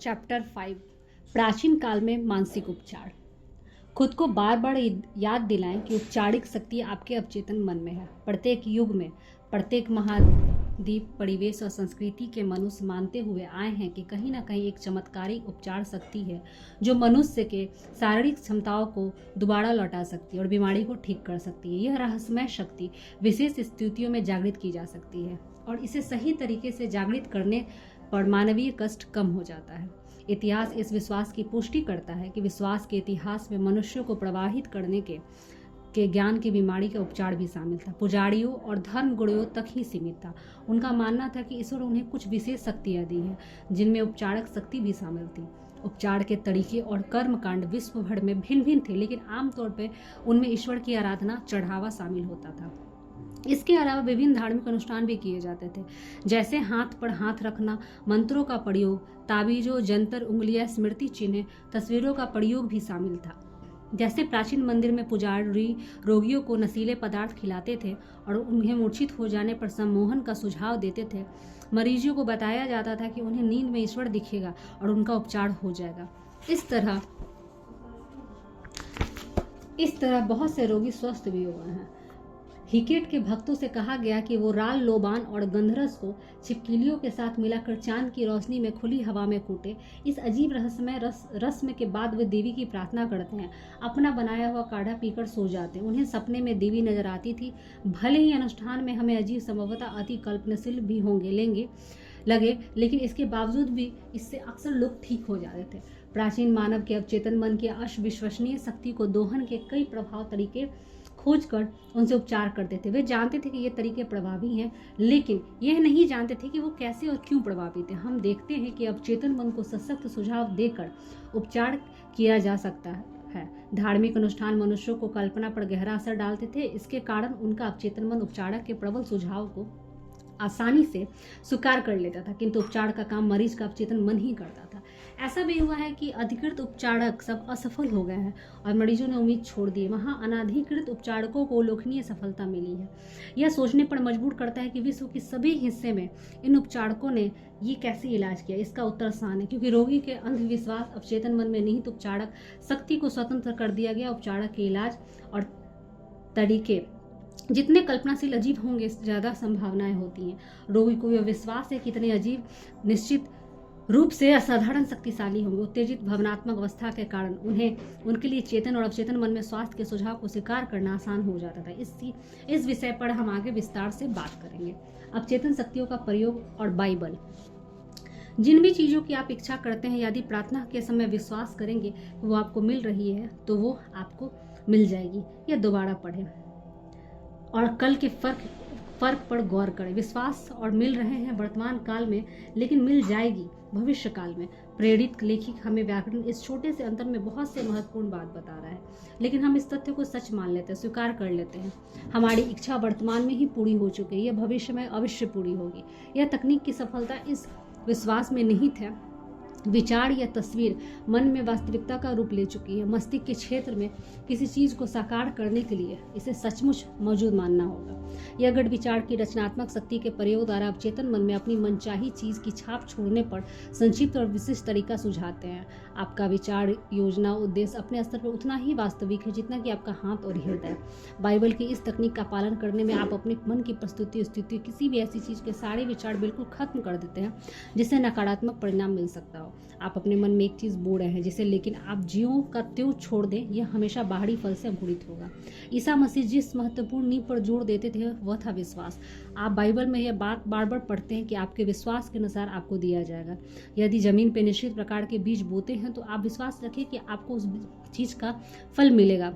Chapter 5 प्राचीन काल में मानसिक उपचार। खुद को बार बार याद दिलाएं कि उपचारिक शक्ति आपके अवचेतन मन में है। प्रत्येक युग में प्रत्येक महाद्वीप परिवेश और संस्कृति के मनुष्य मानते हुए आए हैं कि कहीं ना कहीं एक चमत्कारिक उपचार शक्ति है जो मनुष्य के शारीरिक क्षमताओं को दोबारा लौटा सकती है और बीमारी को ठीक कर सकती है। यह रहस्यमय शक्ति विशेष स्थितियों में जागृत की जा सकती है और इसे सही तरीके से जागृत करने पर मानवीय कष्ट कम हो जाता है। इतिहास इस विश्वास की पुष्टि करता है कि विश्वास के इतिहास में मनुष्यों को प्रवाहित करने के ज्ञान की बीमारी का उपचार भी शामिल था। पुजारियों और धर्म गुरुओं तक ही सीमित था। उनका मानना था कि ईश्वर उन्हें कुछ विशेष शक्तियां दी हैं जिनमें उपचारक शक्ति भी शामिल थी। उपचार के तरीके और कर्मकांड विश्व भर में भिन्न भिन्न थे, लेकिन आमतौर पर उनमें ईश्वर की आराधना चढ़ावा शामिल होता था। इसके अलावा विभिन्न धार्मिक अनुष्ठान भी किए जाते थे, जैसे हाथ पर हाथ रखना, मंत्रों का प्रयोग, ताबीजों, जंतर, उंगलियां, स्मृति चिन्ह, तस्वीरों का प्रयोग भी शामिल था। जैसे प्राचीन मंदिर में पुजारी रोगियों को नशीले पदार्थ खिलाते थे और उन्हें मूर्छित हो जाने पर सम्मोहन का सुझाव देते थे। मरीजों को बताया जाता था कि उन्हें नींद में ईश्वर दिखेगा और उनका उपचार हो जाएगा। इस तरह बहुत से रोगी स्वस्थ भी हुए हैं। हिकेट के भक्तों से कहा गया कि वो राल, लोबान और गंधरस को छिपकलियों के साथ मिलाकर चांद की रोशनी में खुली हवा में कूटे। इस अजीब रहस्यमय रस्म के बाद वे देवी की प्रार्थना करते हैं, अपना बनाया हुआ काढ़ा पीकर सो जाते हैं। उन्हें सपने में देवी नजर आती थी। भले ही अनुष्ठान में हमें अजीब, संभवतः अति कल्पनाशील भी लगे, लेकिन इसके बावजूद भी इससे अक्सर लोग ठीक हो जाते थे। प्राचीन मानव के अवचेतन मन की अविश्वसनीय शक्ति को दोहन के कई प्रभाव तरीके खोजकर उनसे उपचार करते थे। वे जानते थे कि ये तरीके प्रभावी हैं, लेकिन यह नहीं जानते थे कि वो कैसे और क्यों प्रभावी थे। हम देखते हैं कि अवचेतन मन को सशक्त सुझाव देकर उपचार किया जा सकता है। धार्मिक अनुष्ठान मनुष्यों को कल्पना पर गहरा असर डालते थे। इसके कारण उनका अवचेतन मन उपचारक के प्रबल सुझाव को आसानी से स्वीकार कर लेता था, किंतु उपचार का काम मरीज का अवचेतन मन ही करता था। ऐसा भी हुआ है कि अधिकृत उपचारक सब असफल हो गए हैं और मरीजों ने उम्मीद छोड़ दी। वहां अनाधिकृत उपचारकों को उल्लेखनीय सफलता मिली है। यह सोचने पर मजबूर करता है कि विश्व के सभी हिस्से में इन उपचारकों ने ये कैसे इलाज किया। इसका उत्तर आसान है, क्योंकि रोगी के अंधविश्वास, अवचेतन मन में निहित उपचारक शक्ति को स्वतंत्र कर दिया गया। उपचारक के इलाज और तरीके जितने कल्पनाशील अजीब होंगे, ज्यादा संभावनाएं होती हैं। रोगी को यह विश्वास है कि इतने अजीब निश्चित रूप से असाधारण शक्तिशाली होंगे। उत्तेजित भावनात्मक अवस्था के कारण उनके लिए चेतन और अवचेतन मन में स्वास्थ्य के सुझाव को स्वीकार करना आसान हो जाता था। इस विषय पर हम आगे विस्तार से बात करेंगे। अवचेतन शक्तियों का प्रयोग और बाइबल। जिन भी चीजों की आप इच्छा करते हैं, यदि प्रार्थना के समय विश्वास करेंगे कि वो आपको मिल रही है, तो वो आपको मिल जाएगी। या दोबारा पढ़ें और कल के फर्क पर गौर करें। विश्वास और मिल रहे हैं वर्तमान काल में, लेकिन मिल जाएगी भविष्य काल में। प्रेरित लेखक हमें व्याकरण इस छोटे से अंतर में बहुत से महत्वपूर्ण बात बता रहा है, लेकिन हम इस तथ्य को सच मान लेते हैं, स्वीकार कर लेते हैं। हमारी इच्छा वर्तमान में ही पूरी हो चुकी है, यह भविष्य में अवश्य पूरी होगी। यह तकनीक की सफलता इस विश्वास में निहित है। विचार या तस्वीर मन में वास्तविकता का रूप ले चुकी है। मस्तिष्क के क्षेत्र में किसी चीज को साकार करने के लिए इसे सचमुच मौजूद मानना होगा। यह गढ़ विचार की रचनात्मक शक्ति के प्रयोग द्वारा अवचेतन मन में अपनी मनचाही चीज की छाप छोड़ने पर संक्षिप्त और विशिष्ट तरीका सुझाते हैं। आपका विचार, योजना, उद्देश्य अपने स्तर पर उतना ही वास्तविक है जितना कि आपका हाथ और हृदय। बाइबल की इस तकनीक का पालन करने में आप अपने मन की प्रस्तुति, स्थिति, किसी भी ऐसी चीज के सारे विचार बिल्कुल खत्म कर देते हैं जिससे नकारात्मक परिणाम मिल सकता हो। आप अपने मन में एक चीज बो रहे हैं जिसे, लेकिन आप ज्यों का त्यों छोड़ दें, यह हमेशा बाहरी फल से अंकुरित होगा। ईसा मसीह जिस महत्वपूर्ण नींव पर जोर देते थे वह था विश्वास। आप बाइबल में यह बात बार बार पढ़ते हैं कि आपके विश्वास के अनुसार आपको दिया जाएगा। यदि जमीन पर निश्चित प्रकार के बीज बोते हैं तो आप विश्वास रखें कि आपको उस चीज का फल मिलेगा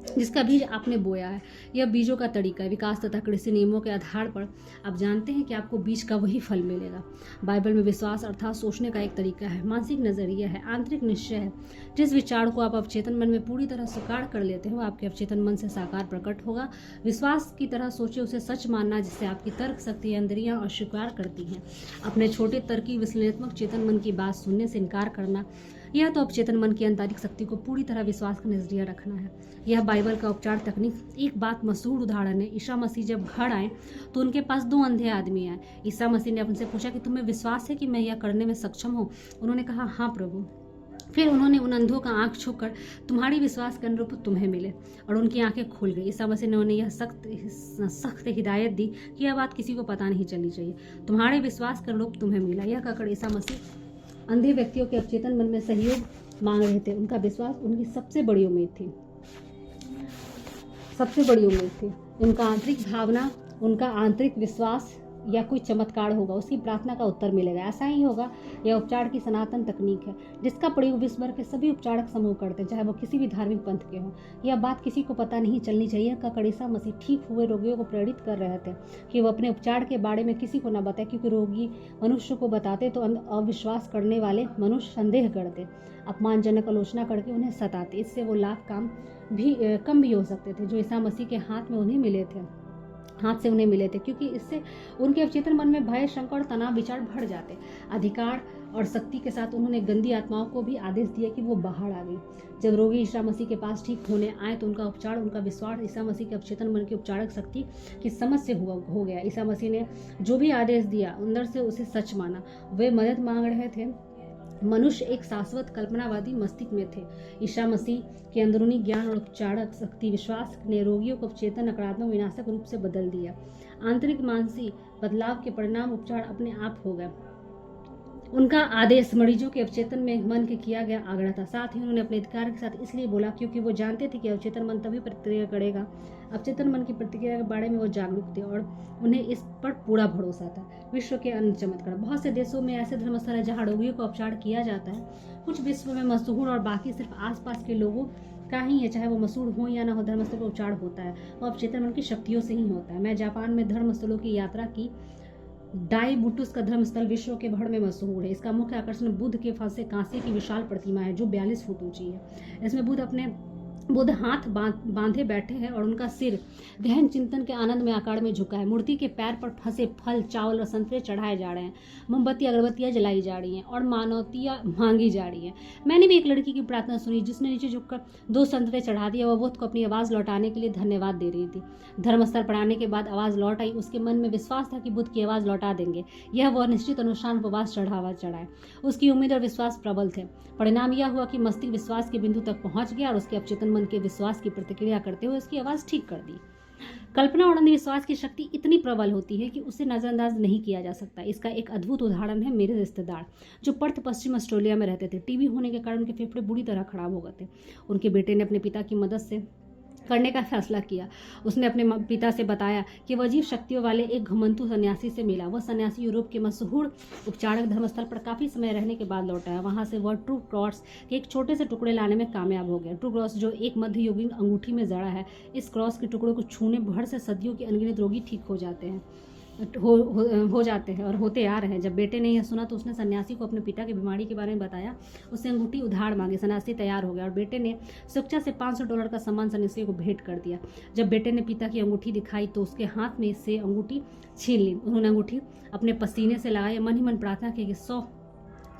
जिसका बीज आपने बोया है। यह बीजों का तरीका है। विकास तथा कृषि नियमों के आधार पर आप जानते हैं कि आपको बीज का वही फल मिलेगा। बाइबल में विश्वास अर्थात सोचने का एक तरीका है, मानसिक नजरिया है, आंतरिक निश्चय है। जिस विचार को आप अवचेतन मन में पूरी तरह स्वीकार कर लेते हैं, वो आपके अवचेतन मन से साकार प्रकट होगा। विश्वास की तरह सोचे, उसे सच मानना, जिससे आपकी तर्क शक्ति, इंद्रियां अस्वीकार करती हैं। अपने छोटे तर्की विश्लेषणात्मक चेतन मन की बात सुनने से इनकार करना, यह तो अवचेतन मन की आंतरिक शक्ति को पूरी तरह विश्वास का नजरिया रखना है। यह बाइबल का उपचार तकनीक एक बात मशहूर उदाहरण है। ईसा मसीह जब घर आए तो उनके पास 2 अंधे आदमी आए। ईसा मसीह ने उनसे पूछा कि तुम्हें विश्वास है कि मैं यह करने में सक्षम हूँ? उन्होंने कहा, हाँ प्रभु। फिर उन्होंने उन अंधों का आंख छूकर तुम्हारी विश्वास के अनुरूप तुम्हें मिले, और उनकी आंखें खुल गई। ईसा मसीह ने उन्हें यह सख्त हिदायत दी कि यह बात किसी को पता नहीं चलनी चाहिए। तुम्हारे विश्वास के अनुरूप तुम्हें मिला। यह कहकर ईसा मसीह अंधे व्यक्तियों के अवचेतन मन में सहयोग मांग रहे थे। उनका विश्वास उनकी सबसे बड़ी उम्मीद थी। उनका आंतरिक भावना, उनका आंतरिक विश्वास या कोई चमत्कार होगा, उसकी प्रार्थना का उत्तर मिलेगा। ऐसा ही होगा। यह उपचार की सनातन तकनीक है जिसका प्रयोग विश्व भर के सभी उपचारक समूह करते हैं, चाहे वो किसी भी धार्मिक पंथ के हों। यह बात किसी को पता नहीं चलनी चाहिए का ईसा मसीह ठीक हुए रोगियों को प्रेरित कर रहे थे कि वो अपने उपचार के बारे में किसी को न बताए, क्योंकि रोगी मनुष्य को बताते तो अविश्वास करने वाले मनुष्य संदेह करते, अपमानजनक आलोचना करके उन्हें सताते। इससे वो लाभ कम भी हो सकते थे जो ईसा मसीह के हाथ से उन्हें मिले थे, क्योंकि इससे उनके अवचेतन मन में भय, शंका और तनाव विचार बढ़ जाते। अधिकार और शक्ति के साथ उन्होंने गंदी आत्माओं को भी आदेश दिया कि वो बाहर आ गई। जब रोगी ईसा मसीह के पास ठीक होने आए तो उनका उपचार, उनका विश्वास ईसा मसीह के अवचेतन मन की उपचारक शक्ति की समझ से हो गया। ईसा मसीह ने जो भी आदेश दिया अंदर से उसे सच माना। वे मदद मांग रहे थे। मनुष्य एक शाश्वत कल्पनावादी मस्तिष्क में थे। ईसा मसीह के अंदरूनी ज्ञान और उपचारक शक्ति विश्वास ने रोगियों को चेतन, नकारात्मक, विनाशक रूप से बदल दिया। आंतरिक मानसिक बदलाव के परिणाम उपचार अपने आप हो गए। उनका आदेश मरीजों के अवचेतन में मन के किया गया आग्रह था। साथ ही उन्होंने अपने अधिकार के साथ इसलिए बोला क्योंकि वो जानते थे कि अवचेतन मन तभी प्रतिक्रिया करेगा। अवचेतन मन की प्रतिक्रिया के बारे में वो जागरूक थे और उन्हें इस पर पूरा भरोसा था। विश्व के अन्य चमत्कार। बहुत से देशों में ऐसे धर्मस्थल है जहाँ रोगियों का उपचार किया जाता है। कुछ विश्व में मशहूर और बाकी सिर्फ आसपास के लोगों का ही है, चाहे वो मशहूर हो या ना हो। धर्मस्थल पर उपचार होता है वो अवचेतन मन की शक्तियों से ही होता है। मैं जापान में धर्मस्थलों की यात्रा की। डाइबुटुस का धर्मस्थल विश्व के भर में मशहूर है। इसका मुख्य आकर्षण बुद्ध के फंसे कांसे की विशाल प्रतिमा है जो 42 फुट ऊंची है। इसमें बुद्ध हाथ बांधे बैठे हैं और उनका सिर गहन चिंतन के आनंद में आकार में झुका है। मूर्ति के पैर पर फंसे फल, चावल और संतरे चढ़ाए जा रहे हैं। मोमबत्ती, अगरबत्तियां जलाई जा रही हैं और मानवतियां मांगी जा रही हैं। मैंने भी एक लड़की की प्रार्थना सुनी जिसने नीचे झुककर 2 संतरे चढ़ा दिया। वह बुद्ध को अपनी आवाज़ लौटाने के लिए धन्यवाद दे रही थी। धर्मस्थल पर आने के बाद आवाज़ लौट आई। उसके मन में विश्वास था कि बुद्ध की आवाज़ लौटा देंगे। यह वह निश्चित अनुष्ठान उपवास चढ़ाए। उसकी उम्मीद और विश्वास प्रबल थे। परिणाम यह हुआ कि मस्तिष्क विश्वास के बिंदु तक पहुंच गया और उसके अवचेतन मन के विश्वास की प्रतिक्रिया करते हुए उसकी आवाज़ ठीक कर दी। कल्पना और अंधविश्वास की शक्ति इतनी प्रबल होती है कि उसे नजरअंदाज नहीं किया जा सकता। इसका एक अद्भुत उदाहरण है मेरे रिश्तेदार जो पर्थ पश्चिम ऑस्ट्रेलिया में रहते थे। टीबी होने के कारण उनके फेफड़े बुरी तरह खराब हो गए थे। उनके बेटे ने अपने पिता की मदद से करने का फैसला किया। उसने अपने पिता से बताया कि वह अजीब शक्तियों वाले एक घुमंतु सन्यासी से मिला। वह सन्यासी यूरोप के मशहूर उपचारक धर्मस्थल पर काफी समय रहने के बाद लौटा है। वहां से वह ट्रू क्रॉस के एक छोटे से टुकड़े लाने में कामयाब हो गया। ट्रू क्रॉस जो एक मध्ययुगीन अंगूठी में जड़ा है। इस क्रॉस के टुकड़ों को छूने भर से सदियों के अनगिनत रोगी ठीक हो जाते हैं और होते आ रहे हैं। जब बेटे ने यह सुना तो उसने सन्यासी को अपने पिता की बीमारी के बारे में बताया। उससे अंगूठी उधार मांगी। सन्यासी तैयार हो गया और बेटे ने सुरक्षा से $500 का सामान सन्यासी को भेंट कर दिया। जब बेटे ने पिता की अंगूठी दिखाई तो उसके हाथ में से अंगूठी छीन ली। उन्होंने अंगूठी अपने पसीने से लगाई, मन ही मन प्रार्थना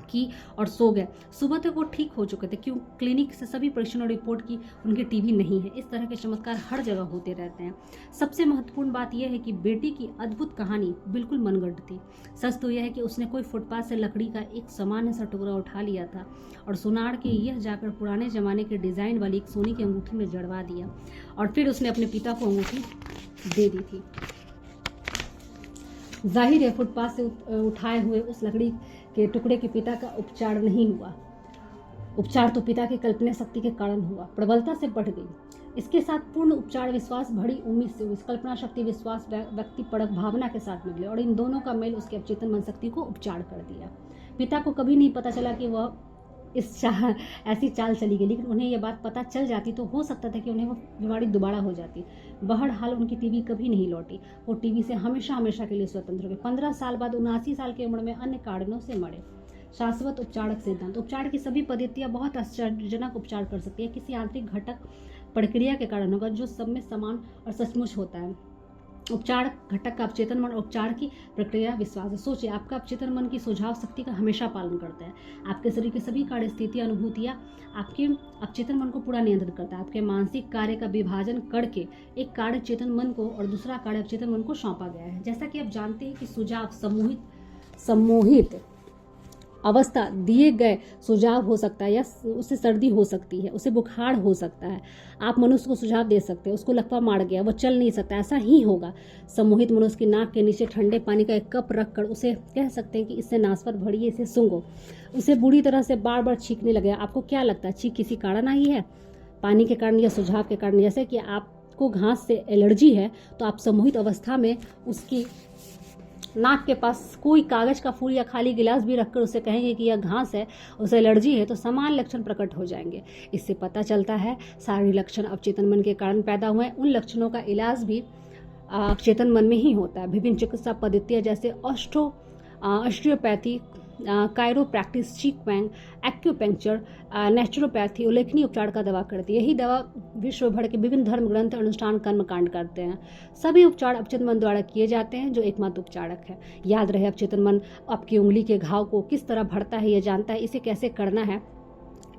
की और सो गए। सुबह तक वो ठीक हो चुके थे क्यों क्लिनिक से सभी परीक्षण और रिपोर्ट की उनकी टीबी नहीं है। इस तरह के चमत्कार हर जगह होते रहते हैं। सबसे महत्वपूर्ण बात यह है कि बेटी की अद्भुत कहानी बिल्कुल मनगढ़ंत थी। सच तो यह है कि उसने कोई फुटपाथ से लकड़ी का एक सामान्य सा टुकड़ा उठा लिया था और सुनार के यह जाकर पुराने जमाने के डिजाइन वाली एक सोने की अंगूठी में जड़वा दिया और फिर उसने अपने पिता को अंगूठी दे दी थी। जाहिर है फुटपाथ से उठाए हुए उस लकड़ी के टुकड़े के पिता का उपचार नहीं हुआ। उपचार तो पिता की कल्पना शक्ति के कारण हुआ, प्रबलता से बढ़ गई। इसके साथ पूर्ण उपचार विश्वास भरी उम्मीद से हुई। कल्पना शक्ति विश्वास व्यक्ति परक भावना के साथ मिले और इन दोनों का मेल उसके अवचेतन मन शक्ति को उपचार कर दिया। पिता को कभी नहीं पता चला कि वह ऐसी चाल चली गई, लेकिन उन्हें यह बात पता चल जाती तो हो सकता था कि उन्हें वो बीमारी दोबारा हो जाती। बहरहाल उनकी टीबी कभी नहीं लौटी। वो टीबी से हमेशा के लिए स्वतंत्र हो गए। 15 साल बाद 79 साल की उम्र में अन्य कारणों से मरे। शाश्वत उपचारक सिद्धांत। उपचार की सभी पद्धतियां बहुत आश्चर्यजनक उपचार कर सकती है। किसी आंतरिक घटक प्रक्रिया के कारण होगा जो सब में समान और सचमुच होता है। उपचार घटक का अवचेतन मन और उपचार की प्रक्रिया विश्वास है। सोचिए, आपका अवचेतन मन की सुझाव शक्ति का हमेशा पालन करता है। आपके शरीर के सभी कार्य, स्थितियां, अनुभूतियां आपके अवचेतन मन को पूरा नियंत्रित करता है। आपके मानसिक कार्य का विभाजन करके एक कार्य चेतन मन को और दूसरा कार्य अवचेतन मन को सौंपा गया है। जैसा कि आप जानते हैं कि सुझाव सम्मोहित अवस्था दिए गए सुझाव हो सकता है, या उसे सर्दी हो सकती है, उसे बुखार हो सकता है। आप मनुष्य को सुझाव दे सकते हैं, उसको लकवा मार गया, वो चल नहीं सकता, ऐसा ही होगा। सम्मोहित मनुष्य की नाक के नीचे ठंडे पानी का एक कप रखकर उसे कह सकते हैं कि इससे नासपत भरिए, इसे सूंघो। उसे बुरी तरह से बार बार छींकने लगे। आपको क्या लगता है, छींक किसी कारण आई है? पानी के कारण या सुझाव के कारण? जैसे कि आपको घास से एलर्जी है, तो आप सम्मोहित अवस्था में उसकी नाक के पास कोई कागज का फूल या खाली गिलास भी रखकर उसे कहेंगे कि यह घास है, उसे एलर्जी है, तो समान लक्षण प्रकट हो जाएंगे। इससे पता चलता है सारे लक्षण अवचेतन मन के कारण पैदा हुए। उन लक्षणों का इलाज भी अवचेतन मन में ही होता है। विभिन्न चिकित्सा पद्धतियां जैसे ऑस्टियोपैथी, कायरोप्रैक्टिस, चीक-वैंग, एक्यूपंक्चर, नेचुरोपैथी उल्लेखनीय उपचार का दवा करती है। यही दवा विश्व भर के विभिन्न धर्म ग्रंथ, अनुष्ठान, कर्मकांड करते हैं। सभी उपचार अवचेतन मन द्वारा किए जाते हैं, जो एकमात्र उपचारक है। याद रहे, अवचेतन मन आपकी उंगली के घाव को किस तरह भरता है, यह जानता है। इसे कैसे करना है,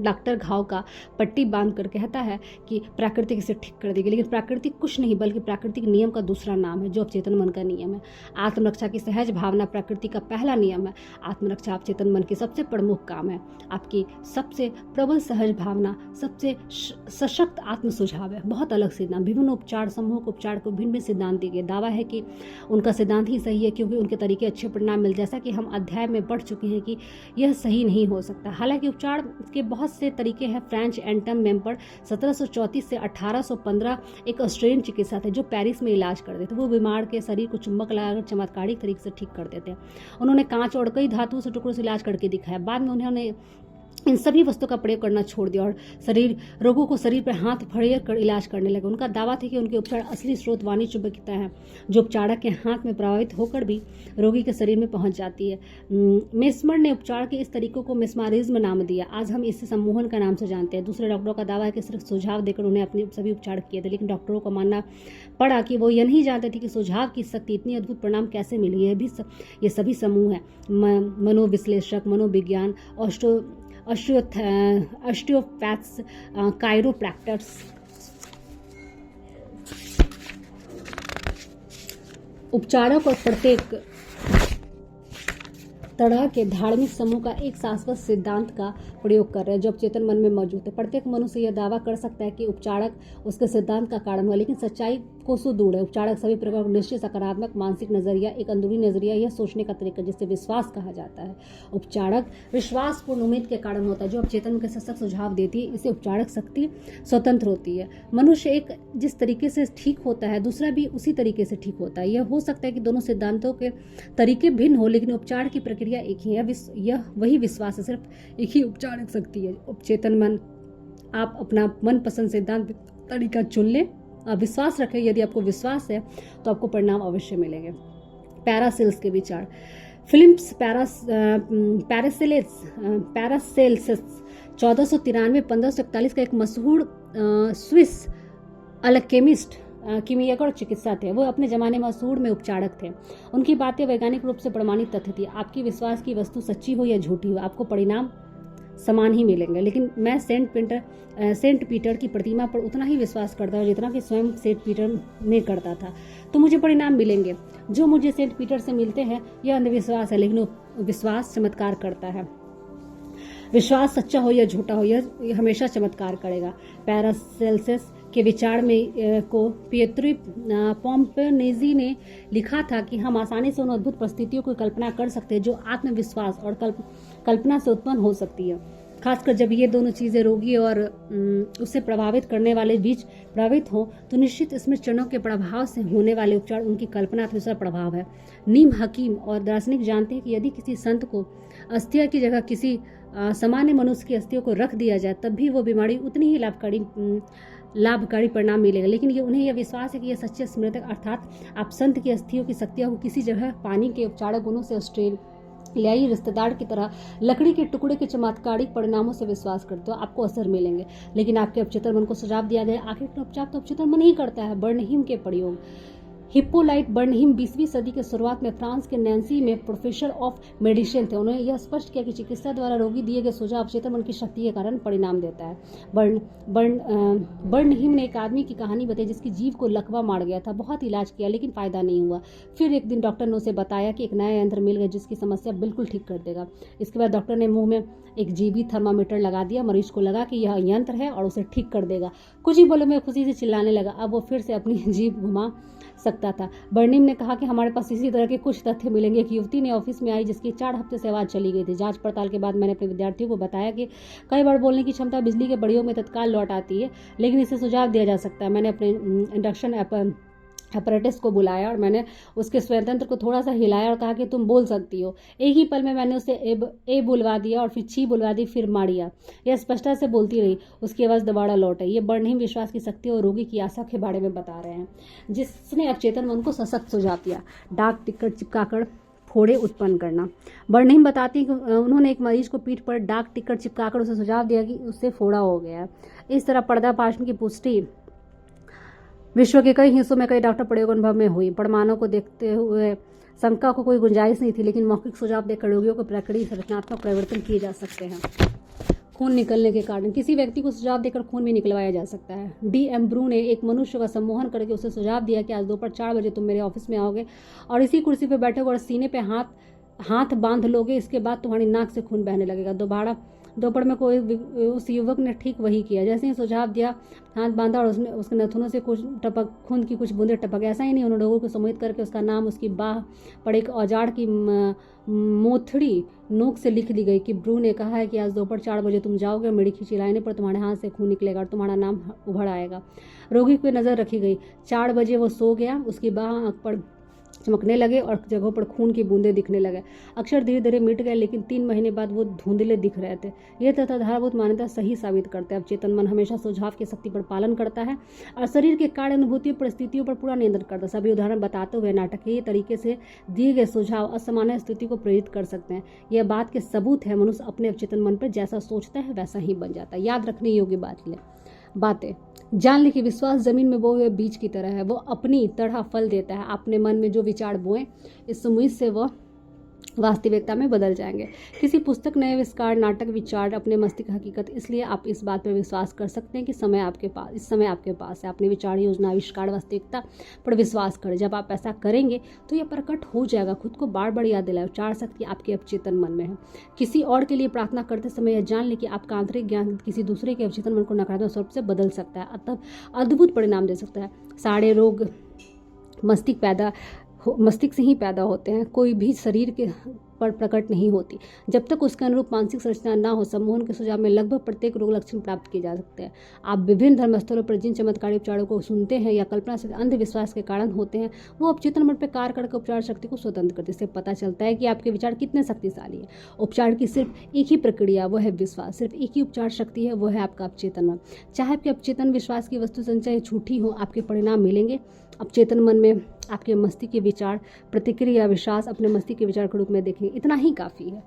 डॉक्टर घाव का पट्टी बांध कर कहता है कि प्राकृतिक इसे ठीक कर देगी, लेकिन प्राकृतिक कुछ नहीं बल्कि प्राकृतिक नियम का दूसरा नाम है, जो अवचेतन मन का नियम है। आत्मरक्षा की सहज भावना प्रकृति का पहला नियम है। आत्मरक्षा अवचेतन मन की सबसे प्रमुख काम है। आपकी सबसे प्रबल सहज भावना सबसे सशक्त आत्म सुझाव है। बहुत अलग सिद्धांत, विभिन्न उपचार समूह को उपचार को भिन्न भिन्न सिद्धांत दिए गए। दावा है कि उनका सिद्धांत ही सही है, क्योंकि उनके तरीके अच्छे परिणाम मिल, जैसा कि हम अध्याय में बढ़ चुके हैं कि यह सही नहीं हो सकता। हालांकि उपचार के बहुत से तरीके हैं। फ्रेंच एंटम मेम्पर 1734 से 1815 एक ऑस्ट्रेलियन चिकित्सा थे जो पेरिस में इलाज करते थे। वो बीमार के शरीर को चुंबक लगाकर चमत्कारिक तरीके से ठीक करते थे। उन्होंने कांच और कई धातुओं से टुकड़ों से इलाज करके दिखाया। बाद में उन्होंने इन सभी वस्तुओं का प्रयोग करना छोड़ दिया और रोगों को शरीर पर हाथ फेर कर इलाज करने लगे। उनका दावा था कि उनके उपचार असली स्रोत वाणी चुंबकीयता है, जो उपचारक के हाथ में प्रभावित होकर भी रोगी के शरीर में पहुंच जाती है। मेस्मर ने उपचार के इस तरीकों को मेस्मरिज्म नाम दिया। आज हम इसे सम्मोहन का नाम से जानते हैं। दूसरे डॉक्टरों का दावा है कि सिर्फ सुझाव देकर उन्हें अपने सभी उपचार किए थे, लेकिन डॉक्टरों को मानना पड़ा कि वो यह नहीं जानते थे कि सुझाव की शक्ति इतनी अद्भुत परिणाम कैसे मिली। ये सभी समूह है, मनोविश्लेषक, मनोविज्ञान, ऑस्टियोपैथ्स, कायरोप्रैक्टर्स। उपचारक और प्रत्येक तरह के धार्मिक समूह का एक शाश्वत सिद्धांत का प्रयोग कर रहे हैं, जो अवचेतन मन में मौजूद है। प्रत्येक मनुष्य यह दावा कर सकता है कि उपचारक उसके सिद्धांत का कारण हुआ, लेकिन सच्चाई कोसों दूर है। उपचारक सभी प्रकार निश्चित सकारात्मक मानसिक नजरिया, एक अंदरूनी नजरिया, यह सोचने का तरीका जिसे विश्वास कहा जाता है। उपचारक विश्वासपूर्ण उम्मीद के कारण होता है, जो अवचेतन के सशक्त सुझाव देती है। इसे उपचारक शक्ति स्वतंत्र होती है। मनुष्य एक जिस तरीके से ठीक होता है, दूसरा भी उसी तरीके से ठीक होता है। यह हो सकता है कि दोनों सिद्धांतों के तरीके भिन्न हो, लेकिन उपचार की प्रक्रिया एक ही है। यह वही विश्वास है, सिर्फ एक ही उपचारक शक्ति है। उपचेतन मन, आप अपना मनपसंद सिद्धांत तरीका चुन लें, विश्वास रखें। यदि आपको विश्वास है तो आपको परिणाम अवश्य मिलेंगे। पैरासेल्स के विचार। फिलिप्स पैरासेल्स 1493-1541 का एक मशहूर स्विस अल्केमिस्ट, कीमियागर चिकित्सा थे। वो अपने जमाने में मशहूर में उपचारक थे। उनकी बातें वैज्ञानिक रूप से प्रमाणित तथ्य थी। आपकी विश्वास की वस्तु सच्ची हो या झूठी हो, आपको परिणाम समान ही मिलेंगे। लेकिन मैं सेंट पीटर की प्रतिमा पर उतना ही विश्वास करता हूँ जितना कि स्वयं सेंट पीटर में करता था, तो मुझे परिणाम मिलेंगे। जो मुझे सेंट पीटर से मिलते हैं यह अंधविश्वास है, लेकिन विश्वास चमत्कार करता है। विश्वास सच्चा हो या झूठा हो, यह हमेशा चमत्कार करेगा। पैरासेल्स के विचार में को पिएट्रो पोम्पनेजी ने लिखा था कि हम आसानी से उन अद्भुत परिस्थितियों की कल्पना कर सकते हैं जो आत्मविश्वास और कल्पना से उत्पन्न हो सकती है, खासकर जब ये दोनों चीज़ें रोगी और उसे प्रभावित करने वाले बीच प्रभावित हों, तो निश्चित स्मृति चरणों के प्रभाव से होने वाले उपचार उनकी कल्पना का दूसरा प्रभाव है। नीम हकीम और दार्शनिक जानते हैं कि यदि किसी संत को अस्थिया की जगह किसी सामान्य मनुष्य की अस्थियों को रख दिया जाए, तब भी वो बीमारी उतनी ही लाभकारी परिणाम मिलेगा। लेकिन उन्हें यह विश्वास है कि यह सच्चे स्मृतक, अर्थात आप संत की अस्थियों की शक्तियों को किसी जगह पानी के उपचारक गुणों से ऑस्ट्रेलियाई रिश्तेदार की तरह लकड़ी के टुकड़े के चमत्कारिक परिणामों से विश्वास करते हो, आपको असर मिलेंगे। लेकिन आपके अवचेतन मन को सुझाव दिया गया, आखिर उपचार तो अवचेतन मन ही करता है, वर्णहीन के प्रयोग। हिप्पोलाइट बर्नहीम 20वीं सदी के शुरुआत में फ्रांस के नैन्सी में प्रोफेसर ऑफ मेडिसिन थे। उन्होंने यह स्पष्ट किया कि चिकित्सा द्वारा रोगी दिए गए सुझाव अवचेतन मन की शक्ति के कारण परिणाम देता है। बर्नहीम ने एक आदमी की कहानी बताई जिसकी जीभ को लकवा मार गया था। बहुत इलाज किया लेकिन फायदा नहीं हुआ। फिर एक दिन डॉक्टर ने उसे बताया कि एक नया यंत्र मिल गया जिसकी समस्या बिल्कुल ठीक कर देगा। इसके बाद डॉक्टर ने मुंह में एक जीबी थर्मामीटर लगा दिया। मरीज को लगा कि यह यंत्र है और उसे ठीक कर देगा। कुछ ही बोले में खुशी से चिल्लाने लगा। अब वो फिर से अपनी जीभ घुमा सकता था। बर्नहीम ने कहा कि हमारे पास इसी तरह के कुछ तथ्य मिलेंगे। एक युवती ने ऑफिस में आई जिसकी 4 हफ्ते से आवाज चली गई थी। जांच पड़ताल के बाद मैंने अपने विद्यार्थियों को बताया कि कई बार बोलने की क्षमता बिजली के बड़ियों में तत्काल लौट आती है, लेकिन इसे सुझाव दिया जा सकता है। मैंने अपने इंडक्शन अपरेटिस को बुलाया और मैंने उसके स्वतंत्र को थोड़ा सा हिलाया और कहा कि तुम बोल सकती हो। एक ही पल में मैंने उसे ए बुलवा दिया और फिर छी बुलवा दी, फिर मारिया। यह स्पष्टता से बोलती रही। उसकी आवाज़ दोबारा लौट आई। ये बर्नहीम विश्वास की शक्ति और रोगी की आशा के बारे में बता रहे हैं, जिसने अवचेतन मन को सशक्त सुझाव दिया। डाक टिकट चिपकाकर फोड़े उत्पन्न करना। बर्नहीम बताती है कि उन्होंने एक मरीज को पीठ पर डाक टिकट चिपकाकर उसे सुझाव दिया कि उससे फोड़ा हो गया। इस तरह पर्दाफाश की पुष्टि विश्व के कई हिस्सों में कई डॉक्टर प्रयोग अनुभव में हुई। प्रमाणों को देखते हुए शंका को कोई गुंजाइश नहीं थी, लेकिन मौखिक सुझाव देकर रोगियों को प्रक्रिया संरचनात्मक परिवर्तन किए जा सकते हैं। खून निकलने के कारण किसी व्यक्ति को सुझाव देकर खून भी निकलवाया जा सकता है। डी.एम. ब्रू ने एक मनुष्य का सम्मोहन करके उसे सुझाव दिया कि आज दोपहर 4 बजे तुम मेरे ऑफिस में आओगे और इसी कुर्सी पर बैठोगे और सीने पे हाथ बांध लोगे। इसके बाद तुम्हारी नाक से खून बहने लगेगा। दोपहर में उस युवक ने ठीक वही किया। जैसे ही सुझाव दिया, हाथ बांधा और उसके नथुनों से खून की कुछ बूंदें टपक। ऐसा ही नहीं, उन्होंने लोगों को सम्मोहित करके उसका नाम उसकी बाह पर एक औजार की मोथड़ी नोक से लिख दी गई कि ब्रू ने कहा है कि आज दोपहर 4 बजे तुम जाओगे, मेरी खींची लाने पर तुम्हारे हाथ से खून निकलेगा और तुम्हारा नाम उभर आएगा। रोगी पर नजर रखी गई। 4 बजे वो सो गया। उसकी बाह आंख पर चमकने लगे और जगहों पर खून की बूंदें दिखने लगे। अक्षर धीरे धीरे मिट गए, लेकिन 3 महीने बाद वो धुंधले दिख रहे थे। यह तथा आधारभूत मान्यता सही साबित करते हैं। अवचेतन मन हमेशा सुझाव की शक्ति पर पालन करता है और शरीर के कार्य अनुभूतियों परिस्थितियों पर पूरा नियंत्रण करता है। सभी उदाहरण बताते हुए नाटकीय तरीके से दिए गए सुझाव असामान्य स्थिति को प्रेरित कर सकते हैं। यह बात के सबूत है मनुष्य अपने अवचेतन मन पर जैसा सोचता है वैसा ही बन जाता है। याद रखने योग्य बातें। जान ले कि विश्वास जमीन में बोए हुए बीज की तरह है। वो अपनी तरह फल देता है। अपने मन में जो विचार बोएं, इस उम्मीद से वह वास्तविकता में बदल जाएंगे। किसी पुस्तक, नए आविष्कार, नाटक, विचार, अपने मस्तिष्क हकीकत। इसलिए आप इस बात पर विश्वास कर सकते हैं कि इस समय आपके पास है। अपने विचार, योजना, आविष्कार, वास्तविकता पर विश्वास करें। जब आप ऐसा करेंगे तो यह प्रकट हो जाएगा। खुद को बार बार याद दिलाएं, विचार शक्ति आपके अवचेतन मन में है। किसी और के लिए प्रार्थना करते समय यह जान लें कि आपका आंतरिक ज्ञान किसी दूसरे के अवचेतन मन को नकारात्मक स्वरूप से बदल सकता है, अतः अद्भुत परिणाम दे सकता है। सारे रोग मस्तिष्क से ही पैदा होते हैं, कोई भी शरीर के पर प्रकट नहीं होती। जब तक उसके अनुरूप मानसिक संरचना ना हो, सम्मोहन के सुझाव में लगभग प्रत्येक रोग लक्षण प्राप्त किए जा सकते हैं। आप विभिन्न धर्मस्थलों पर जिन चमत्कारी उपचारों को सुनते हैं या कल्पना से अंधविश्वास के कारण होते हैं, वो अवचेतन मन पर कार्य करके उपचार शक्ति को स्वतंत्र करते हैं। इससे पता चलता है कि आपके विचार कितने शक्तिशाली है। उपचार की सिर्फ एक ही प्रक्रिया, वो है विश्वास। सिर्फ एक ही उपचार शक्ति है, वो है आपका अवचेतन मन। चाहे आपके अवचेतन विश्वास की वस्तु संचय झूठी हो, आपके परिणाम मिलेंगे। अवचेतन मन में आपके मस्तिष्क के विचार, प्रतिक्रिया, विश्वास अपने मस्तिष्क के विचार के रूप में देखें, इतना ही काफ़ी है।